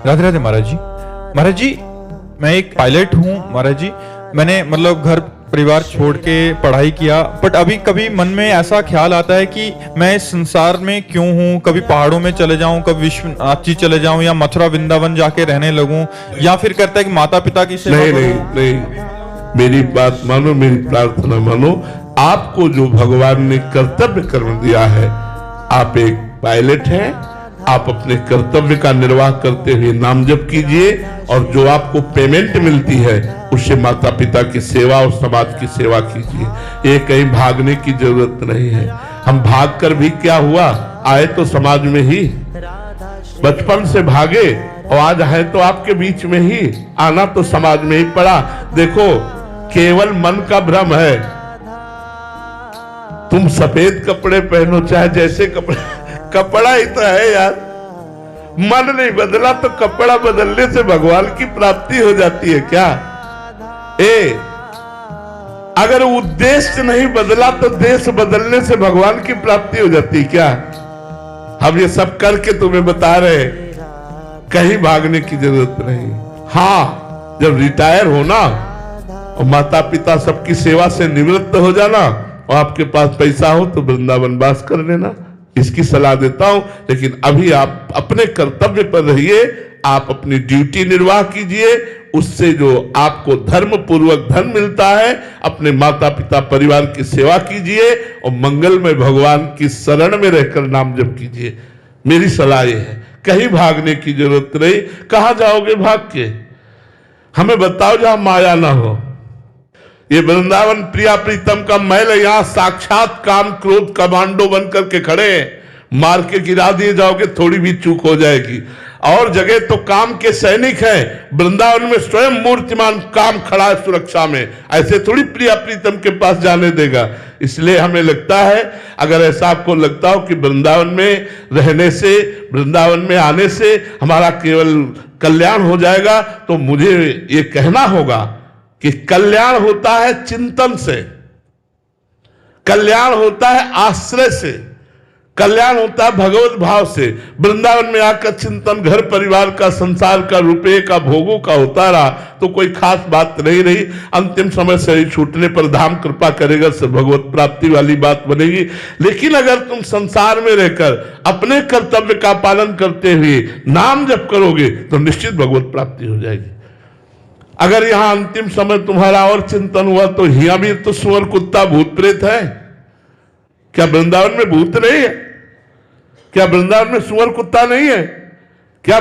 राधे राधे महाराज जी। महाराज जी, मैं एक पायलट हूँ महाराज जी। मैंने मतलब घर परिवार छोड़ के पढ़ाई किया, बट अभी कभी मन में ऐसा ख्याल आता है कि मैं इस संसार में क्यों हूँ। कभी पहाड़ों में चले जाऊं, कभी विश्वनाथ जी चले जाऊं, या मथुरा वृंदावन जाके रहने लगूं, या फिर करता है कि माता पिता की सेवा नहीं नहीं नहीं, मेरी बात मानो, मेरी प्रार्थना मानो। आपको जो भगवान ने कर्तव्य कर्म दिया है, आप एक पायलट हैं, आप अपने कर्तव्य का निर्वाह करते हुए नाम जप कीजिए, और जो आपको पेमेंट मिलती है उससे माता पिता की सेवा और समाज की सेवा कीजिए। ये कहीं भागने की जरूरत नहीं है। हम भाग कर भी क्या हुआ, आए तो समाज में ही, बचपन से भागे और आज है तो आपके बीच में ही, आना तो समाज में ही पड़ा। देखो, केवल मन का भ्रम है। तुम सफेद कपड़े पहनो चाहे जैसे कपड़े, कपड़ा ही तो है यार। मन नहीं बदला तो कपड़ा बदलने से भगवान की प्राप्ति हो जाती है क्या? अगर उद्देश्य नहीं बदला तो देश बदलने से भगवान की प्राप्ति हो जाती है क्या? हम ये सब करके तुम्हें बता रहे, कहीं भागने की जरूरत नहीं। हाँ, जब रिटायर होना और माता पिता सबकी सेवा से निवृत्त हो जाना और आपके पास पैसा हो तो वृंदावन वास कर लेना, इसकी सलाह देता हूं। लेकिन अभी आप अपने कर्तव्य पर रहिए, आप अपनी ड्यूटी निर्वाह कीजिए, उससे जो आपको धर्म पूर्वक धन मिलता है, अपने माता पिता परिवार की सेवा कीजिए और मंगल में भगवान की शरण में रहकर नाम जप कीजिए। मेरी सलाह यह है, कहीं भागने की जरूरत नहीं। कहां जाओगे भाग के? हमें बताओ जहां माया ना हो। ये वृंदावन प्रिया प्रीतम का महल, यहां साक्षात काम क्रोध कमांडो बनकर के खड़े हैं। मार के गिरा दिए जाओगे, थोड़ी भी चूक हो जाएगी। और जगह तो काम के सैनिक हैं, वृंदावन में स्वयं मूर्तिमान काम खड़ा है सुरक्षा में। ऐसे थोड़ी प्रिया प्रीतम के पास जाने देगा। इसलिए हमें लगता है, अगर ऐसा आपको लगता हो कि वृंदावन में रहने से, वृंदावन में आने से हमारा केवल कल्याण हो जाएगा, तो मुझे ये कहना होगा कि कल्याण होता है चिंतन से, कल्याण होता है आश्रय से, कल्याण होता है भगवत भाव से। वृंदावन में आकर चिंतन घर परिवार का, संसार का, रुपये का, भोगों का होता रहा तो कोई खास बात नहीं रही। अंतिम समय शरीर छूटने पर धाम कृपा करेगा, से भगवत प्राप्ति वाली बात बनेगी। लेकिन अगर तुम संसार में रहकर अपने कर्तव्य का पालन करते हुए नाम जप करोगे तो निश्चित भगवत प्राप्ति हो जाएगी। अगर यहां अंतिम समय तुम्हारा और चिंतन हुआ तो यहाँ भी तो सुअर कुत्ता भूत प्रेत है। क्या वृंदावन में भूत नहीं है? क्या वृंदावन में सुअर कुत्ता नहीं है? क्या